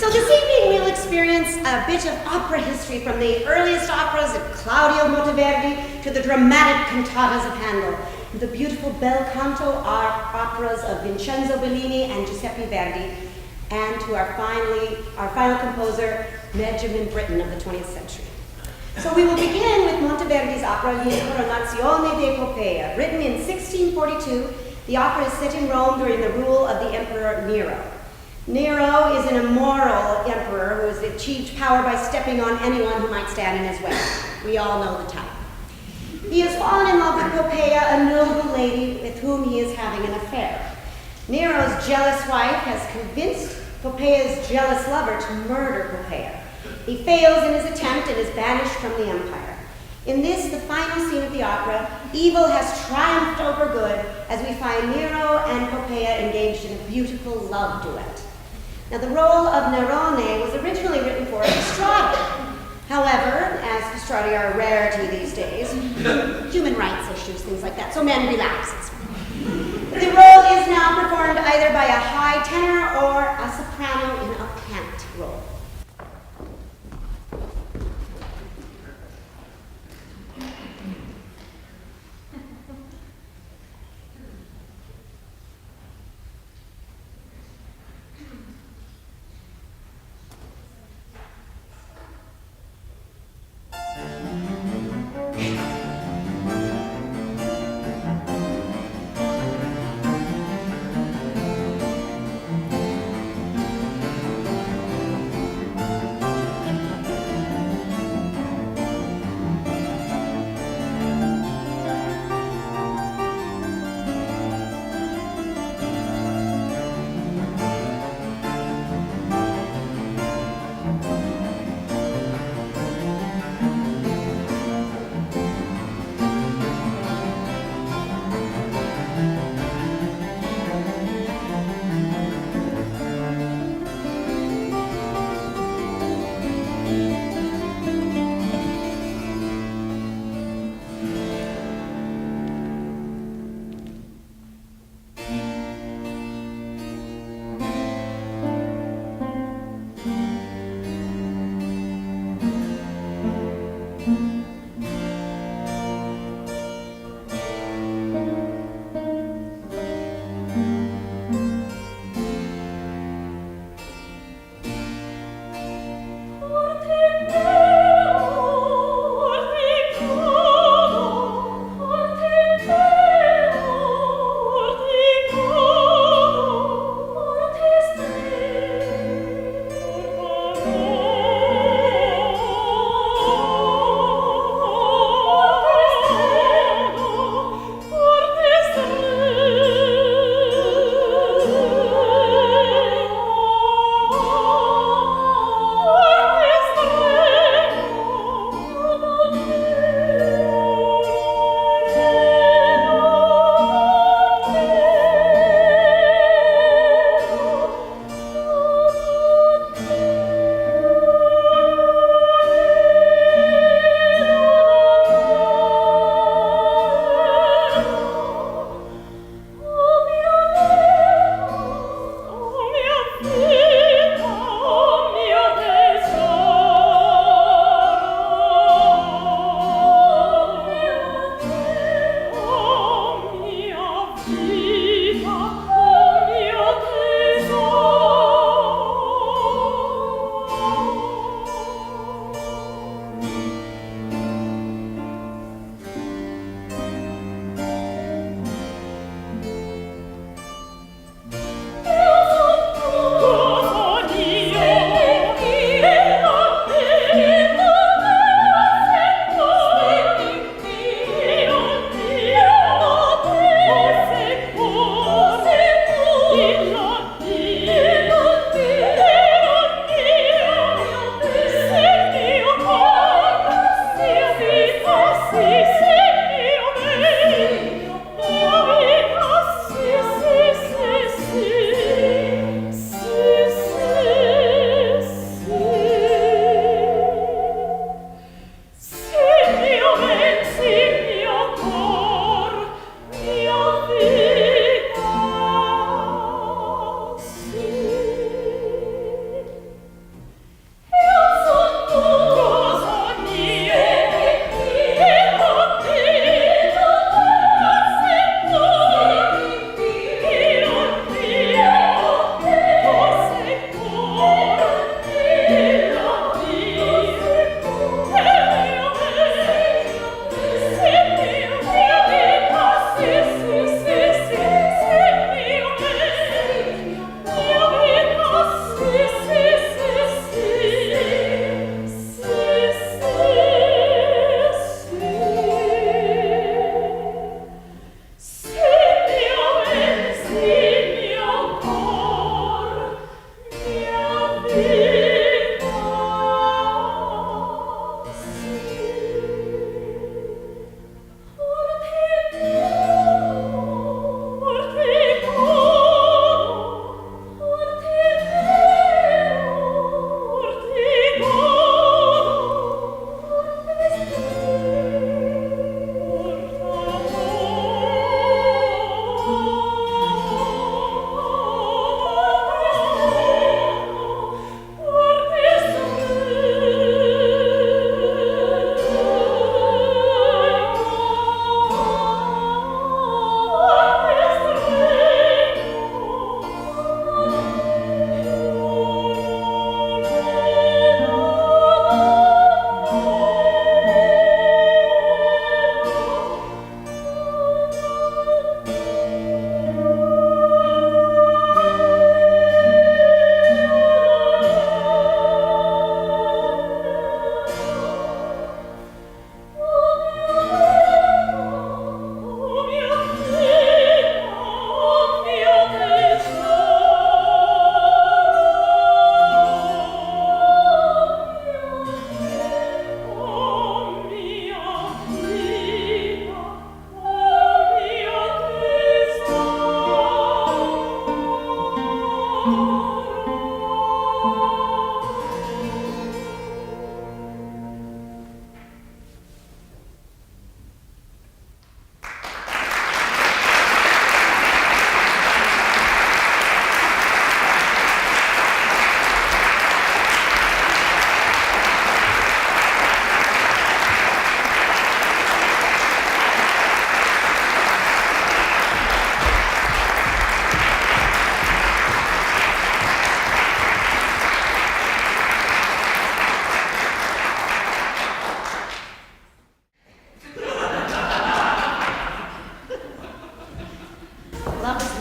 So this evening we'll experience a bit of opera history from the earliest operas of Claudio Monteverdi to the dramatic cantatas of Handel, the beautiful bel canto operas of Vincenzo Bellini and Giuseppe Verdi, and to our final composer, Benjamin Britten of the 20th century. So we will begin with Monteverdi's opera L'Incoronazione d'Epopea. Written in 1642, the opera is set in Rome during the rule of the Emperor Nero. Nero is an immoral emperor who has achieved power by stepping on anyone who might stand in his way. We all know the type. He has fallen in love with Poppaea, a noble lady with whom he is having an affair. Nero's jealous wife has convinced Poppaea's jealous lover to murder Poppaea. He fails in his attempt and is banished from the empire. In this, the final scene of the opera, evil has triumphed over good as we find Nero and Poppaea engaged in a beautiful love duet. Now, the role of Nerone was originally written for castrati. However, as castrati are a rarity these days, human rights issues, things like that, so man relaxes. The role is now performed either by a high tenor or a soprano in a cant role.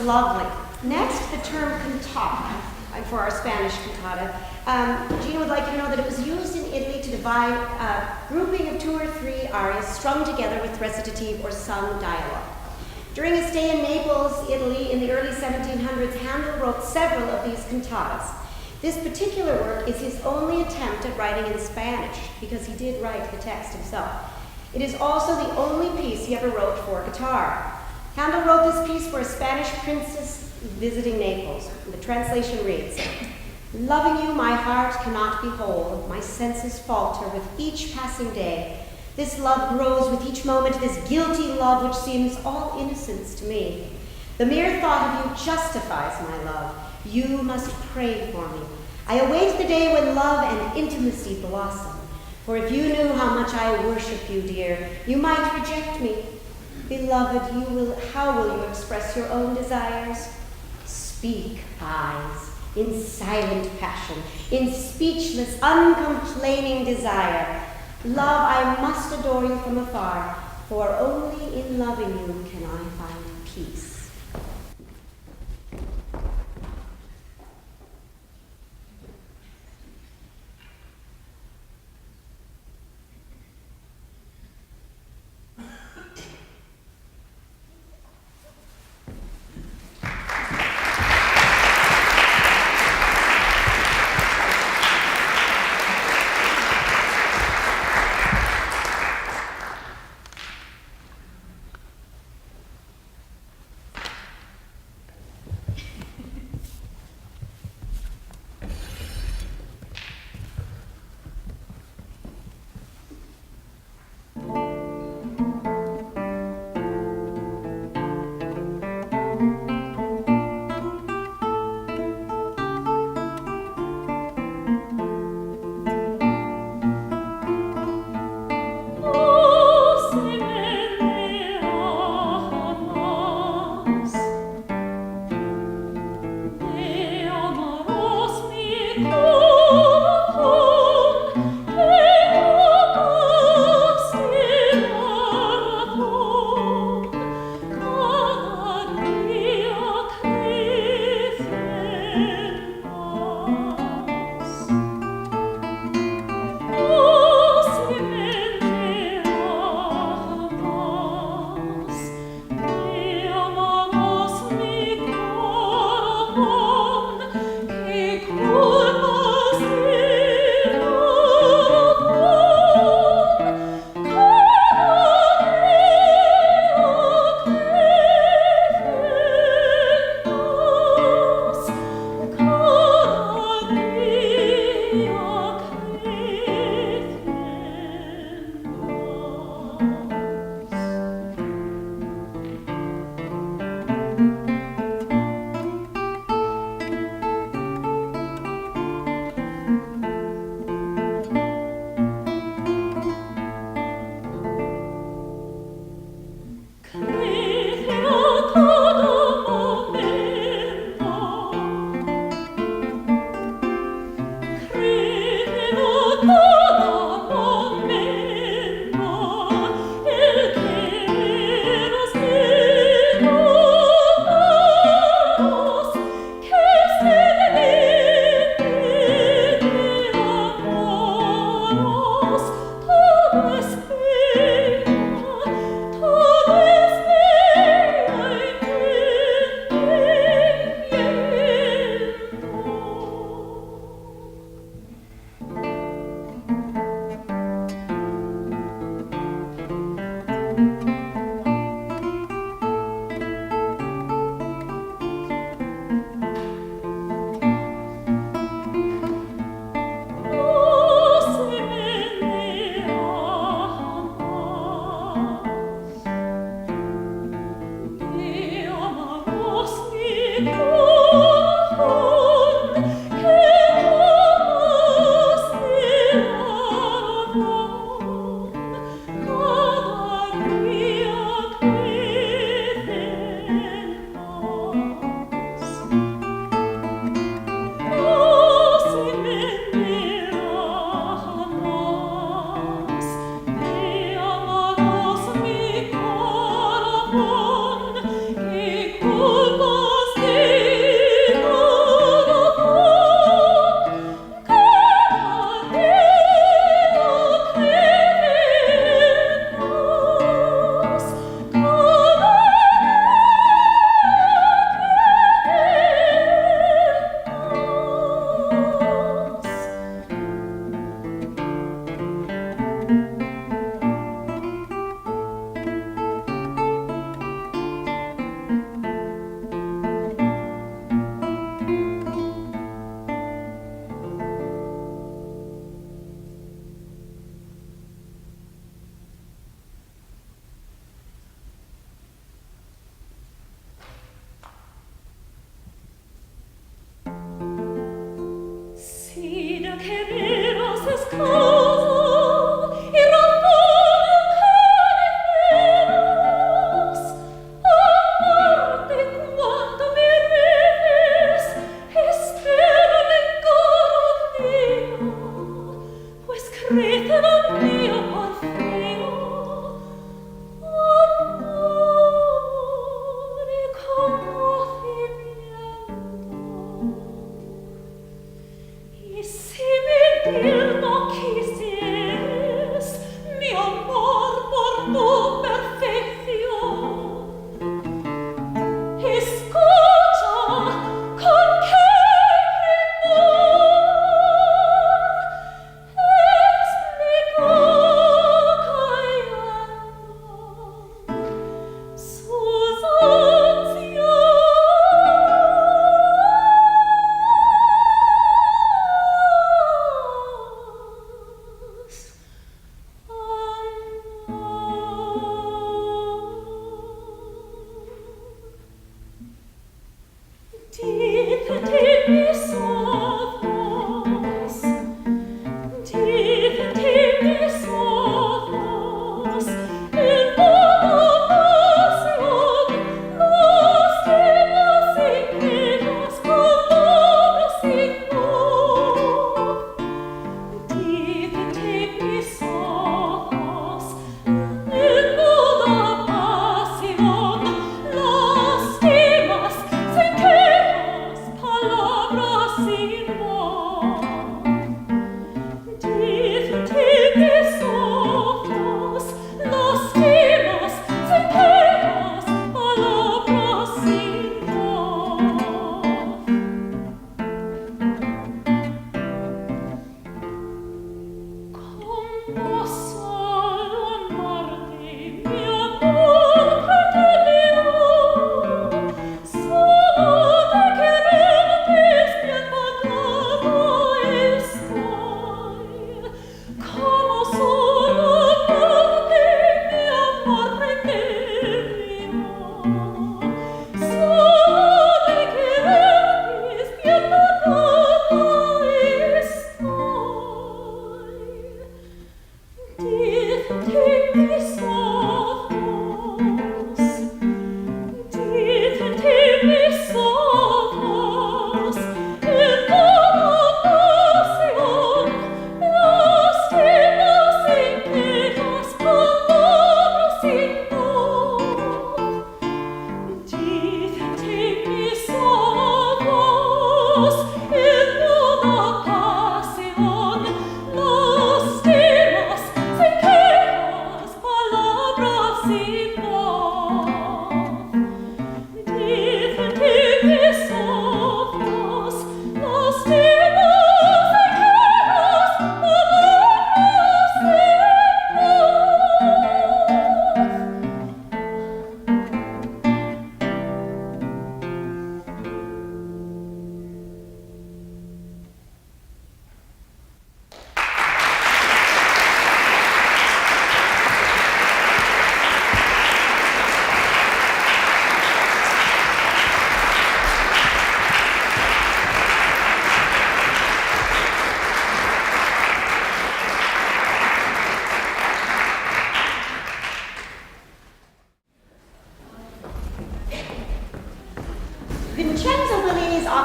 lovely. Next, the term cantata, for our Spanish cantata. Gina would like you to know that it was used in Italy to divide a grouping of 2 or 3 arias strung together with recitative or sung dialogue. During his stay in Naples, Italy, in the early 1700s, Handel wrote several of these cantatas. This particular work is his only attempt at writing in Spanish, because he did write the text himself. It is also the only piece he ever wrote for guitar. Handel wrote this piece for a Spanish princess visiting Naples. The translation reads, "Loving you, my heart cannot be whole. My senses falter with each passing day. This love grows with each moment, this guilty love which seems all innocence to me. The mere thought of you justifies my love. You must pray for me. I await the day when love and intimacy blossom. For if you knew how much I worship you, dear, you might reject me. Beloved, how will you express your own desires? Speak, eyes, in silent passion, in speechless, uncomplaining desire. Love, I must adore you from afar, for only in loving you can I find peace." Culpa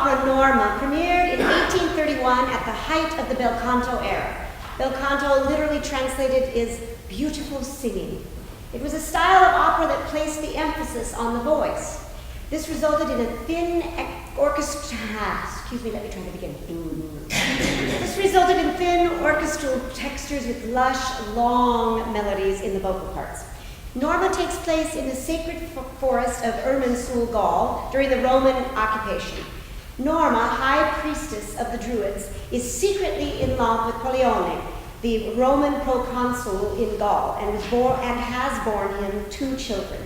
opera Norma premiered in 1831 at the height of the bel canto era. Bel canto, literally translated, is beautiful singing. It was a style of opera that placed the emphasis on the voice. This resulted in a thin orchestra. Excuse me, let me try that again. This resulted in thin orchestral textures with lush, long melodies in the vocal parts. Norma takes place in the sacred forest of Irminsul, Gaul, during the Roman occupation. Norma, high priestess of the Druids, is secretly in love with Pollione, the Roman proconsul in Gaul, and has borne him 2 children.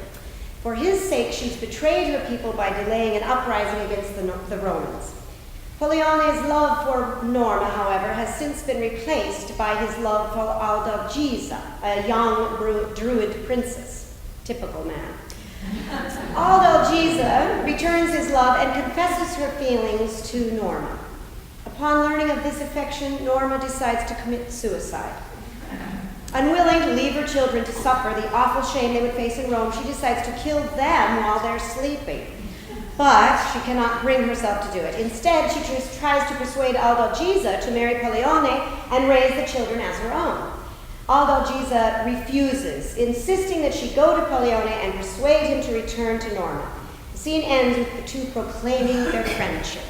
For his sake, she's betrayed her people by delaying an uprising against the Romans. Pollione's love for Norma, however, has since been replaced by his love for Adalgisa, a young Druid princess. Typical man. Adalgisa returns his love and confesses her feelings to Norma. Upon learning of this affection, Norma decides to commit suicide. Unwilling to leave her children to suffer the awful shame they would face in Rome, she decides to kill them while they're sleeping. But she cannot bring herself to do it. Instead, she tries to persuade Adalgisa to marry Pollione and raise the children as her own. Adalgisa refuses, insisting that she go to Pollione and persuade him to return to Norma. The scene ends with the two proclaiming their friendship.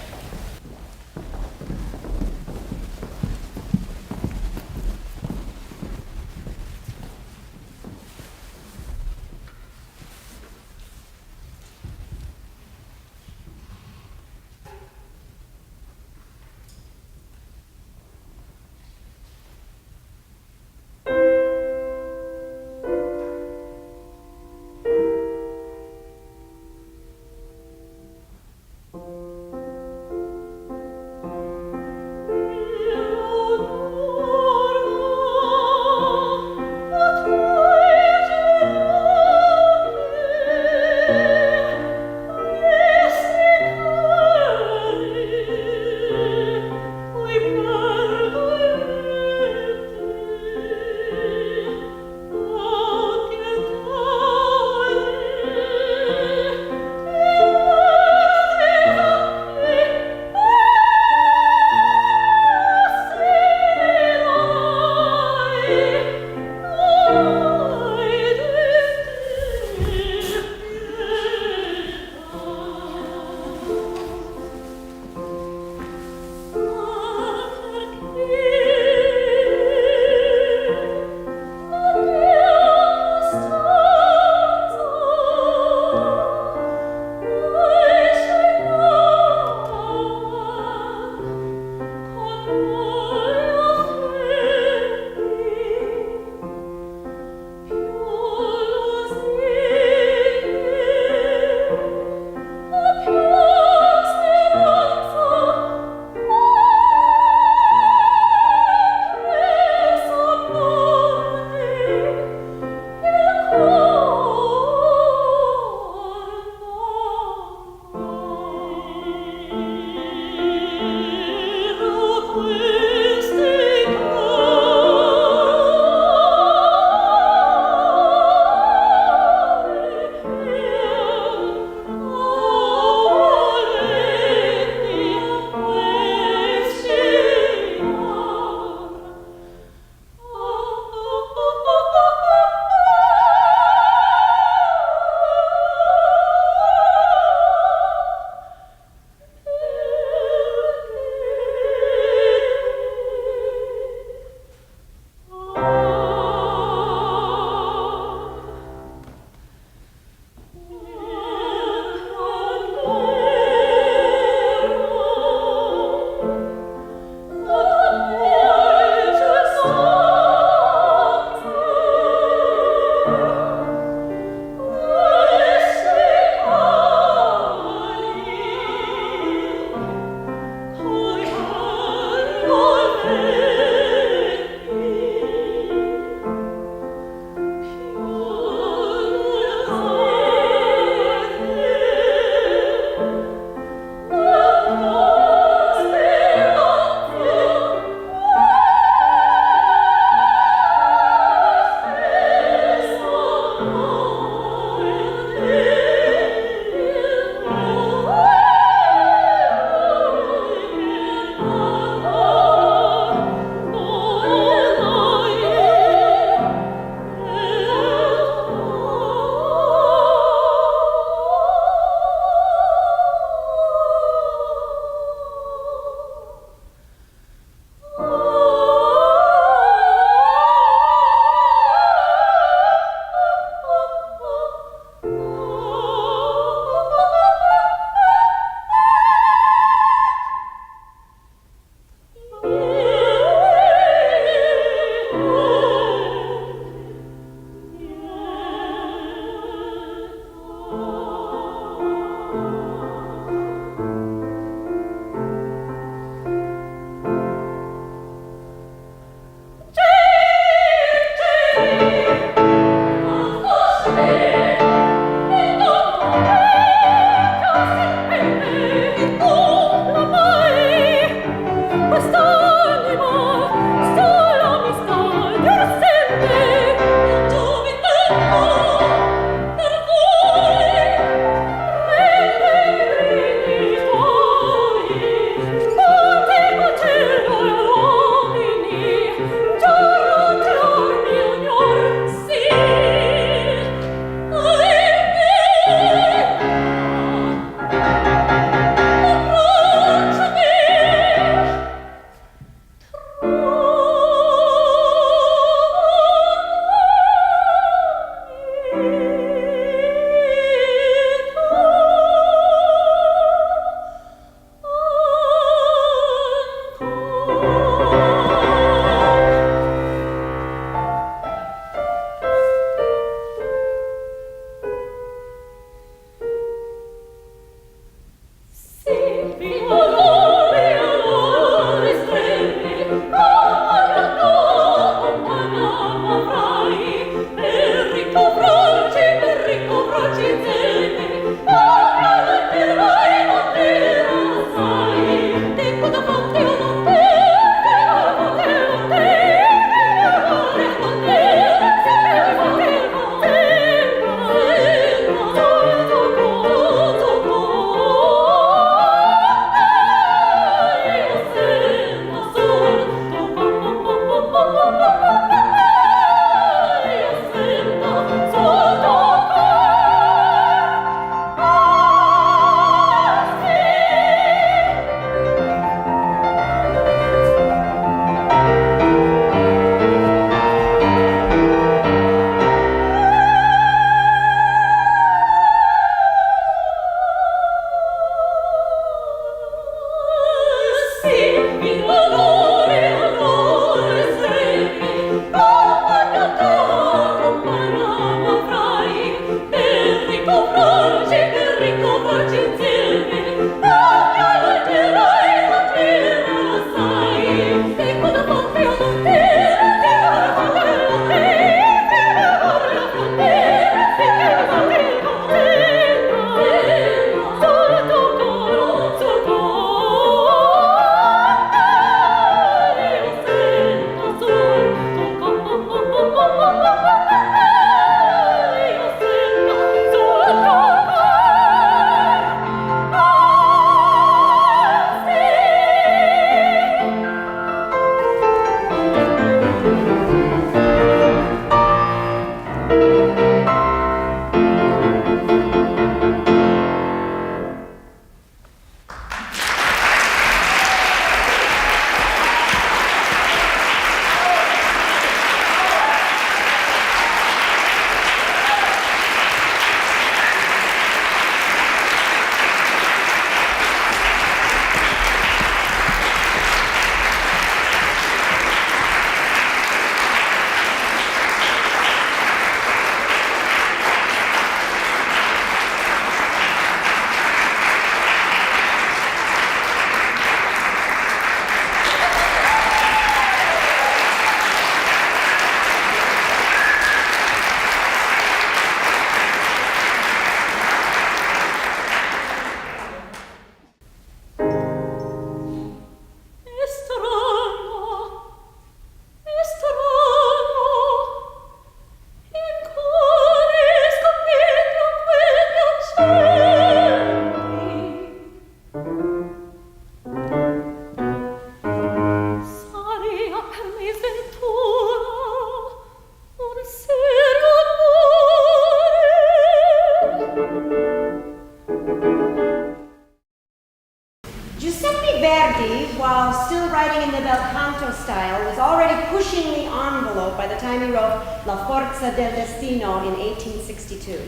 Giuseppe Verdi, while still writing in the bel canto style, was already pushing the envelope by the time he wrote La Forza del Destino in 1862.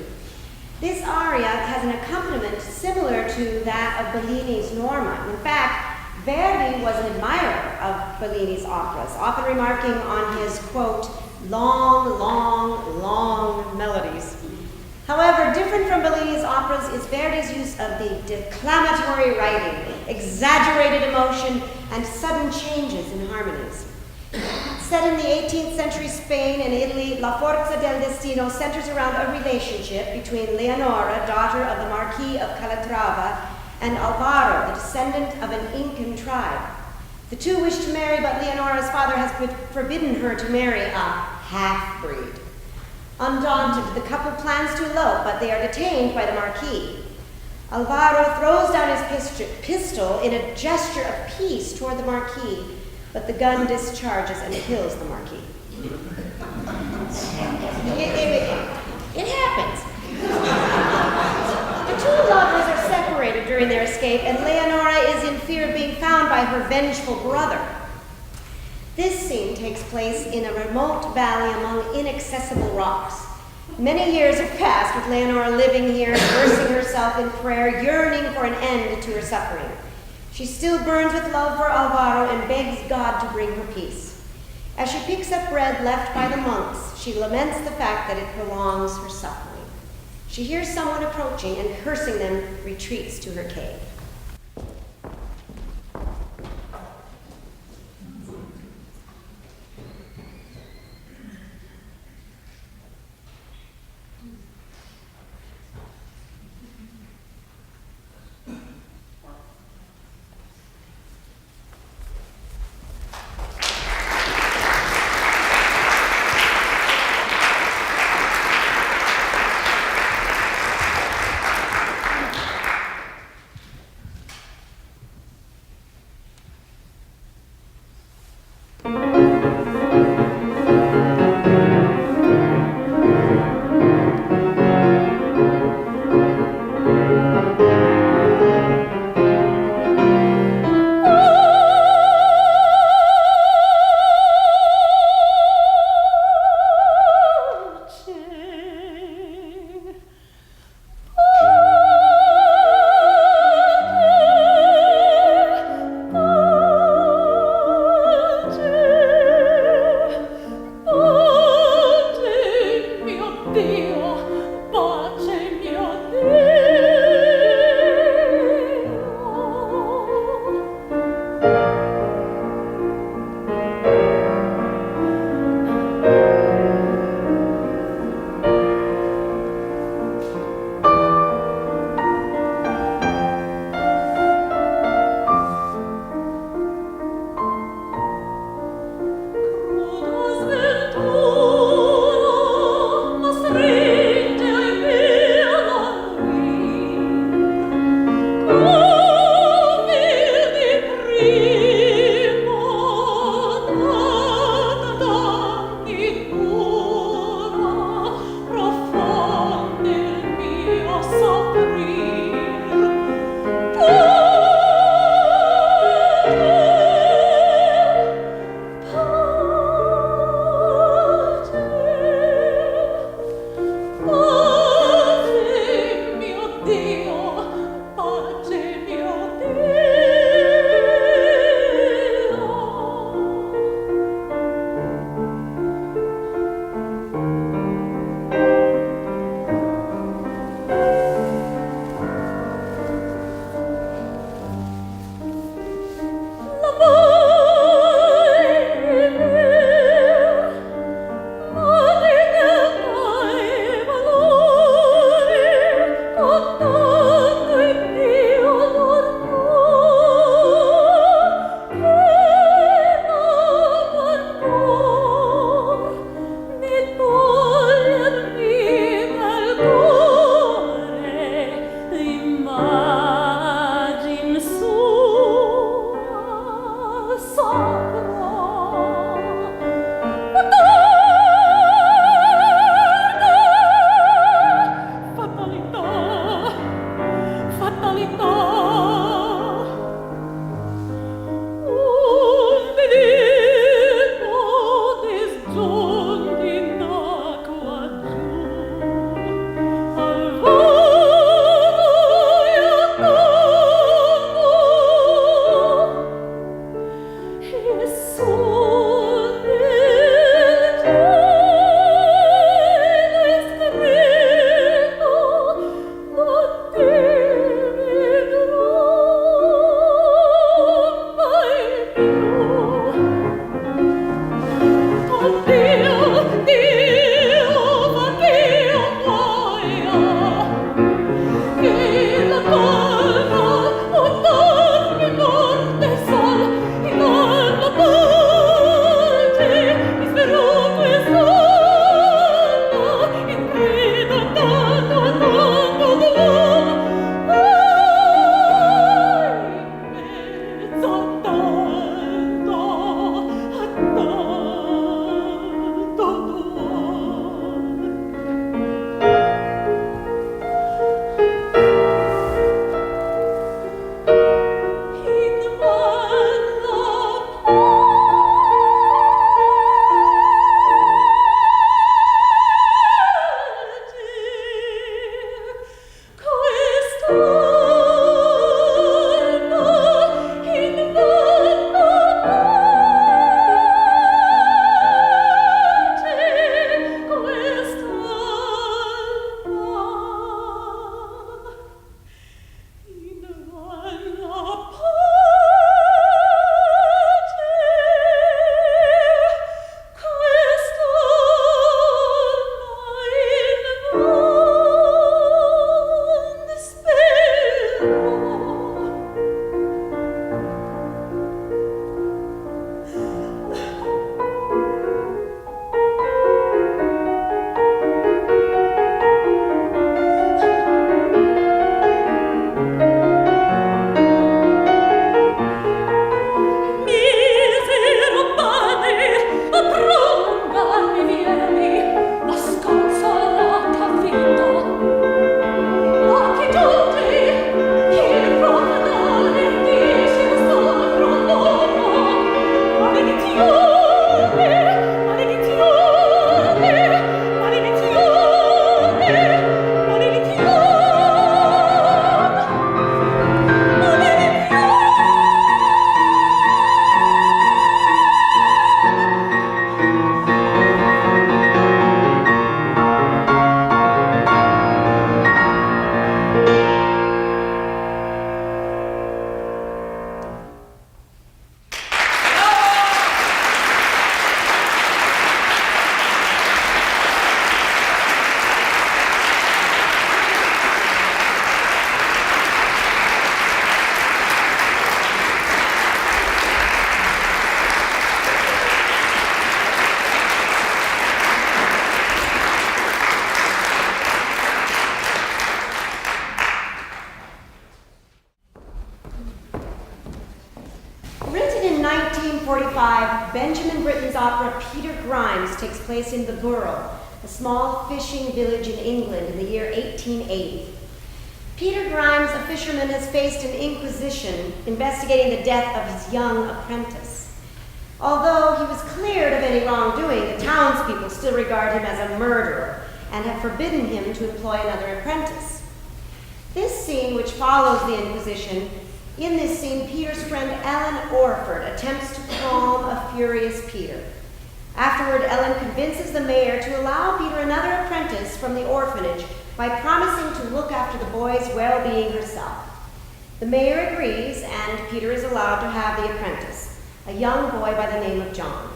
This aria has an accompaniment similar to that of Bellini's Norma. In fact, Verdi was an admirer of Bellini's operas, often remarking on his, quote, long, long, long melodies. However, different from Bellini's operas is Verdi's use of the declamatory writing, exaggerated emotion, and sudden changes in harmonies. Set in the 18th century Spain and Italy, La Forza del Destino centers around a relationship between Leonora, daughter of the Marquis of Calatrava, and Alvaro, the descendant of an Incan tribe. The two wish to marry, but Leonora's father has forbidden her to marry a half-breed. Undaunted, the couple plans to elope, but they are detained by the Marquis. Alvaro throws down his pistol in a gesture of peace toward the Marquis, but the gun discharges and kills the Marquis. It happens. The two lovers are separated during their escape, and Leonora is in fear of being found by her vengeful brother. This scene takes place in a remote valley among inaccessible rocks. Many years have passed with Leonora living here, immersing herself in prayer, yearning for an end to her suffering. She still burns with love for Alvaro and begs God to bring her peace. As she picks up bread left by the monks, she laments the fact that it prolongs her suffering. She hears someone approaching and, cursing them, retreats to her cave. Oh 1845, Benjamin Britten's opera Peter Grimes takes place in the Borough, a small fishing village in England in the year 1880. Peter Grimes, a fisherman, has faced an inquisition investigating the death of his young apprentice. Although he was cleared of any wrongdoing, the townspeople still regard him as a murderer and have forbidden him to employ another apprentice. This scene, which follows the Inquisition, in this scene, Peter's friend Ellen Orford attempts to calm a furious Peter. Afterward, Ellen convinces the mayor to allow Peter another apprentice from the orphanage by promising to look after the boy's well-being herself. The mayor agrees, and Peter is allowed to have the apprentice, a young boy by the name of John.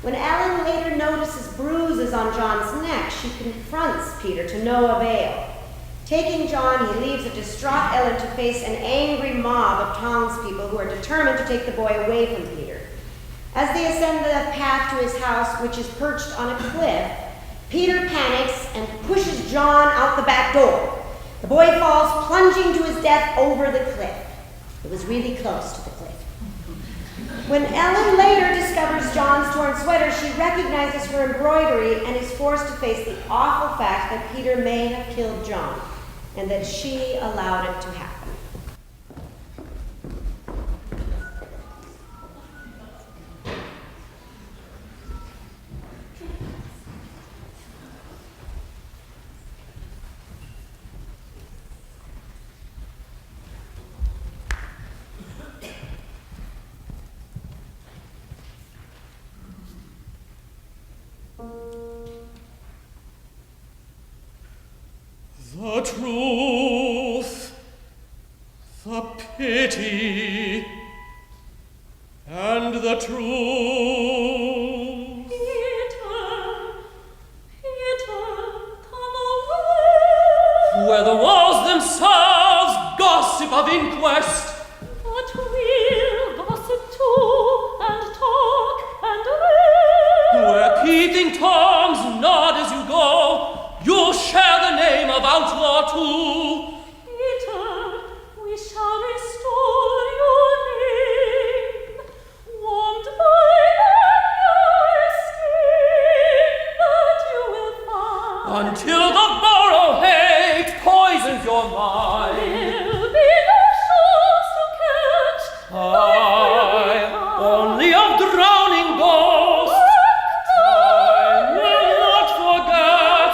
When Ellen later notices bruises on John's neck, she confronts Peter to no avail. Taking John, he leaves a distraught Ellen to face an angry mob of townspeople who are determined to take the boy away from Peter. As they ascend the path to his house, which is perched on a cliff, Peter panics and pushes John out the back door. The boy falls plunging to his death over the cliff. It was really close to the cliff. When Ellen later discovers John's torn sweater, she recognizes her embroidery and is forced to face the awful fact that Peter may have killed John and that she allowed it to happen. The truth, the pity, and the truth. Peter, come away. Where the walls themselves gossip of inquest. But we'll gossip too, and talk, and rave. Where peeping tongues nod as you go, you'll share the name of outlaw too. Peter, we shall restore your name, warmed by your skin, that you will find. Until the borough hate poisons your mind. There'll be no shoals to catch. I, only of drowning ghosts. I will not forget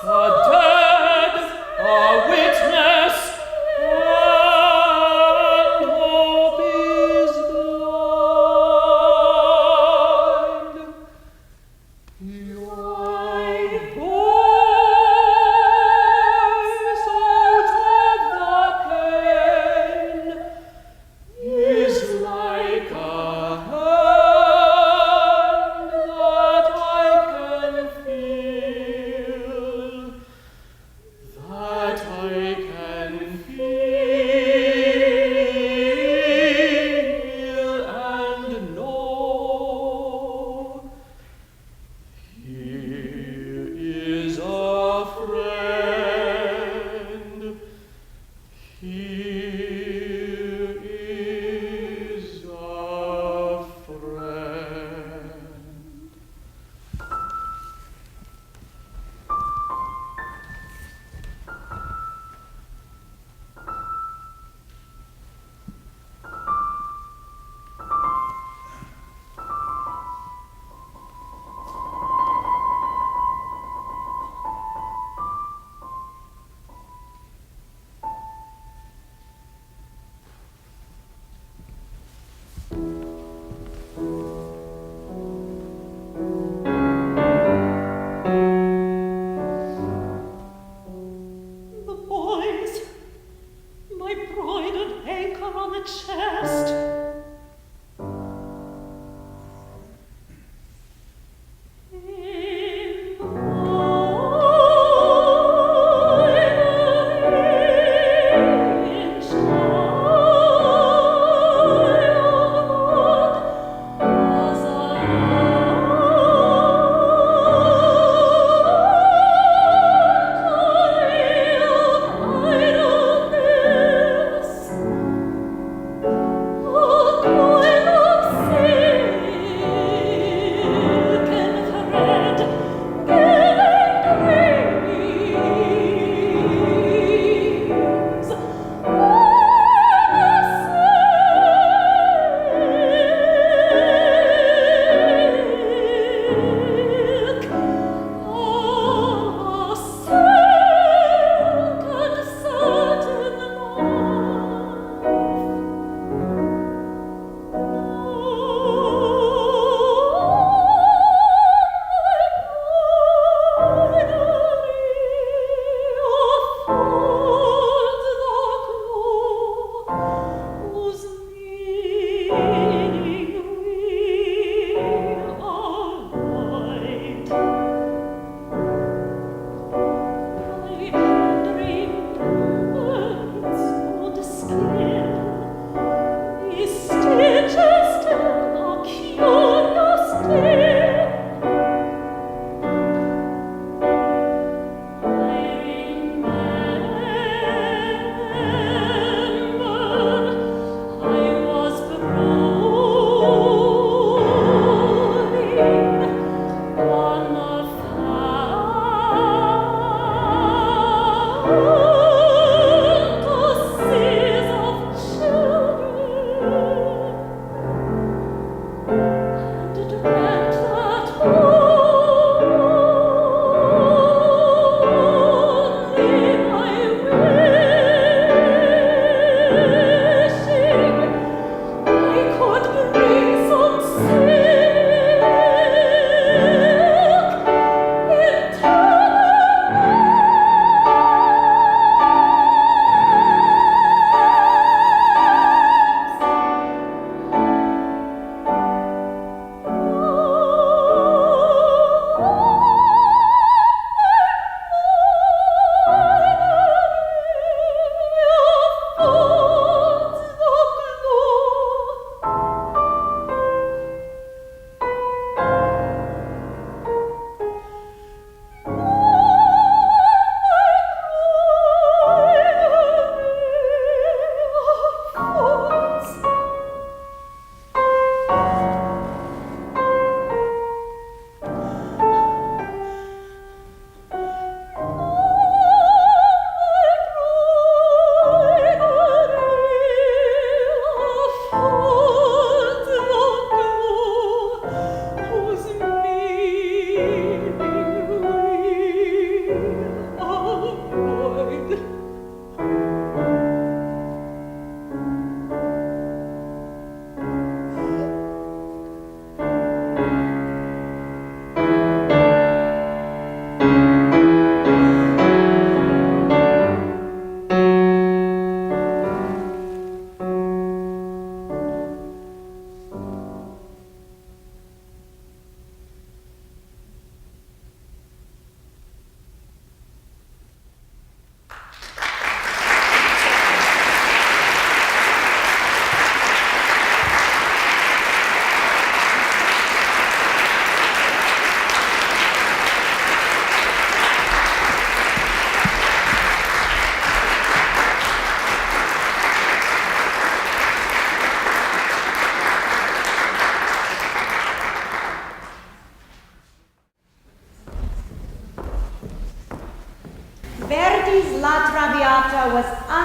the dead, a witness, and hope is blind. Your voice out of the pain is like a hand that I can feel, that I can feel and know. Here is a friend. Here is a friend. The boys, my broidered anchor on the chest. In the wine child, as idleness.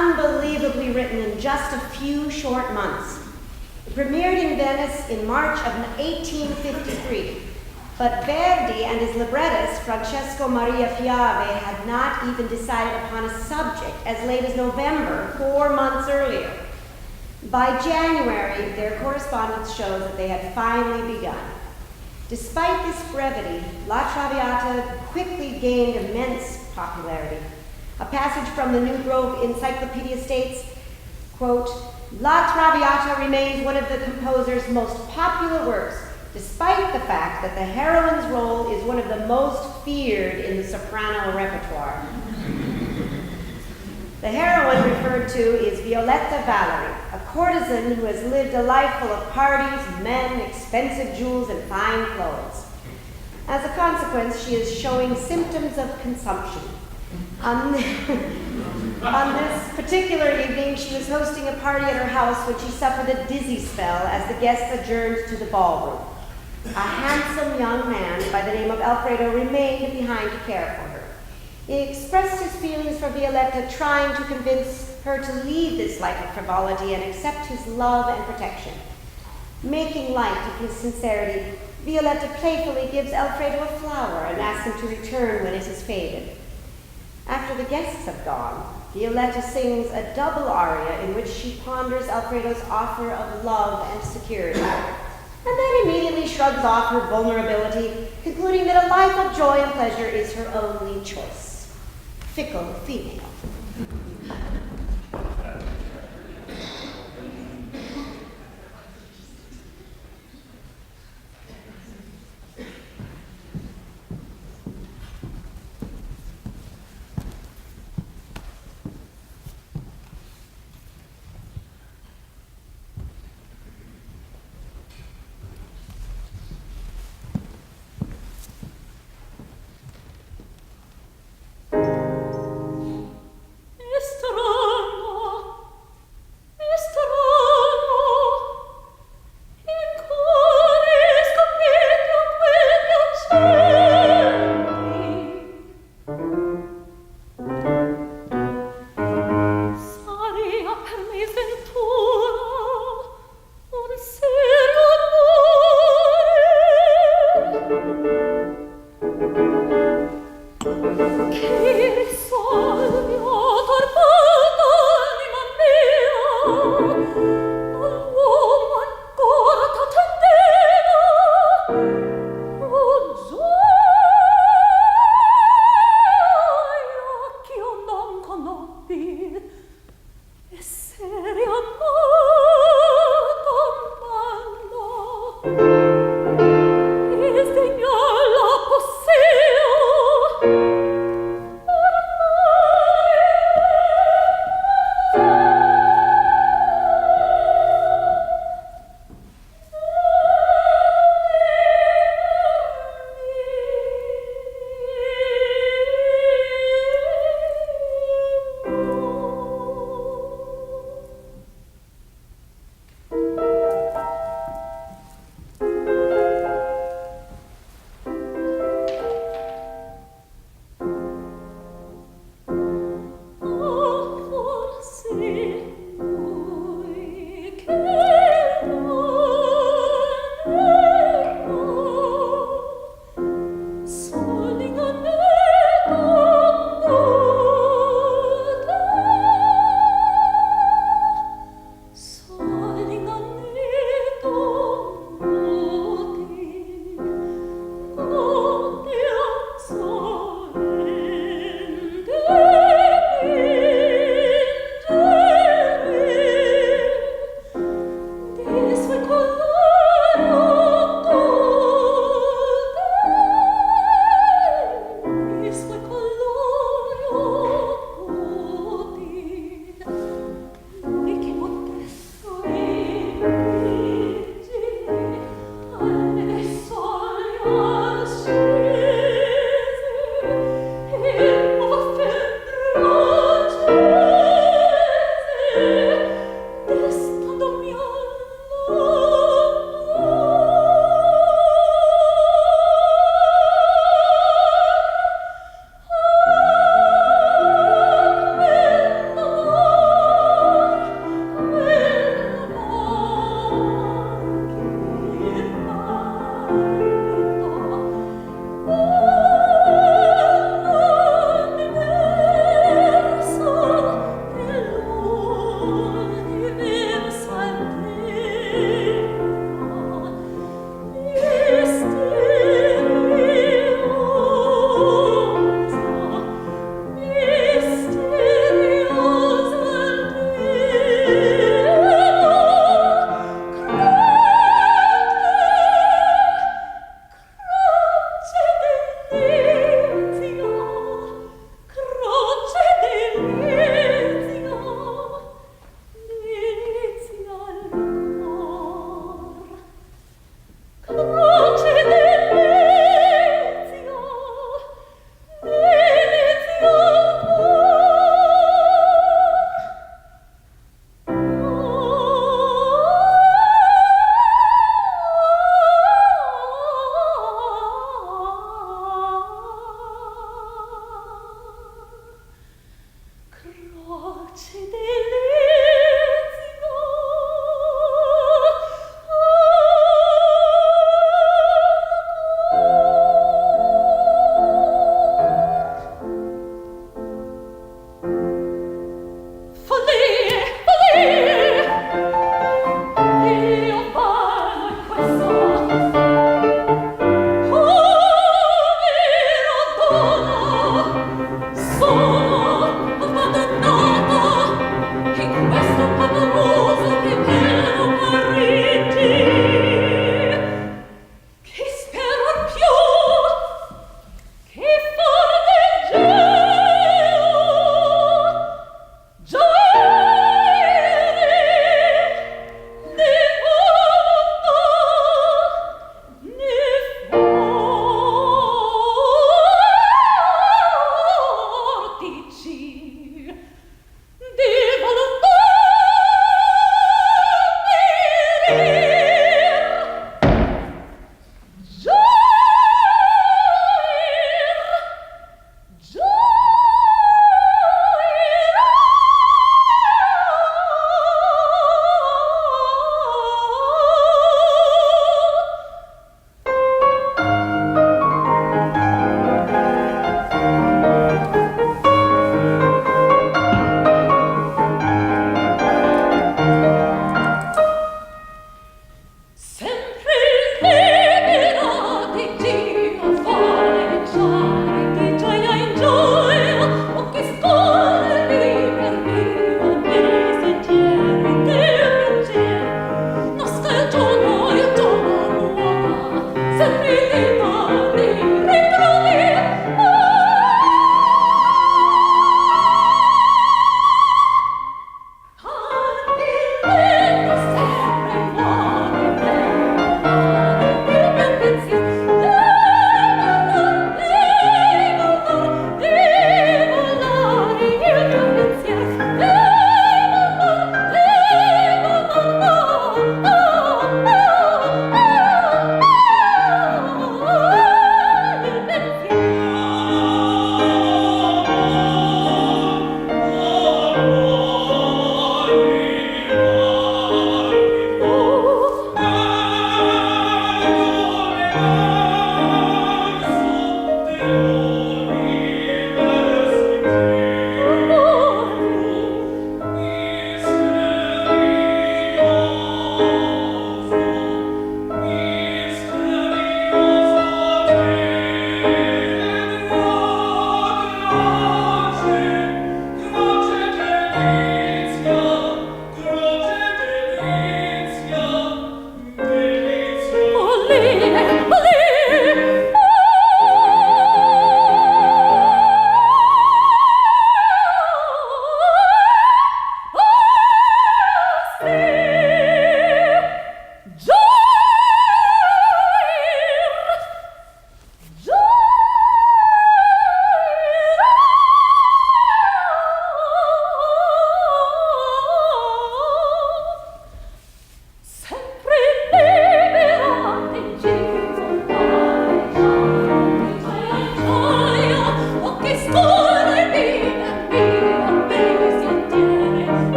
unbelievably written in just a few short months. It premiered in Venice in March of 1853, but Verdi and his librettist, Francesco Maria Piave, had not even decided upon a subject as late as November, 4 months earlier. By January, their correspondence shows that they had finally begun. Despite this brevity, La Traviata quickly gained immense popularity. A passage from the New Grove Encyclopedia states, quote, La Traviata remains one of the composer's most popular works, despite the fact that the heroine's role is one of the most feared in the soprano repertoire. The heroine referred to is Violetta Valery, a courtesan who has lived a life full of parties, men, expensive jewels, and fine clothes. As a consequence, she is showing symptoms of consumption. On this particular evening, she was hosting a party at her house when she suffered a dizzy spell as the guests adjourned to the ballroom. A handsome young man by the name of Alfredo remained behind to care for her. He expressed his feelings for Violetta, trying to convince her to leave this life of frivolity and accept his love and protection. Making light of his sincerity, Violetta playfully gives Alfredo a flower and asks him to return when it has faded. After the guests have gone, Violetta sings a double aria in which she ponders Alfredo's offer of love and security, and then immediately shrugs off her vulnerability, concluding that a life of joy and pleasure is her only choice. Fickle female.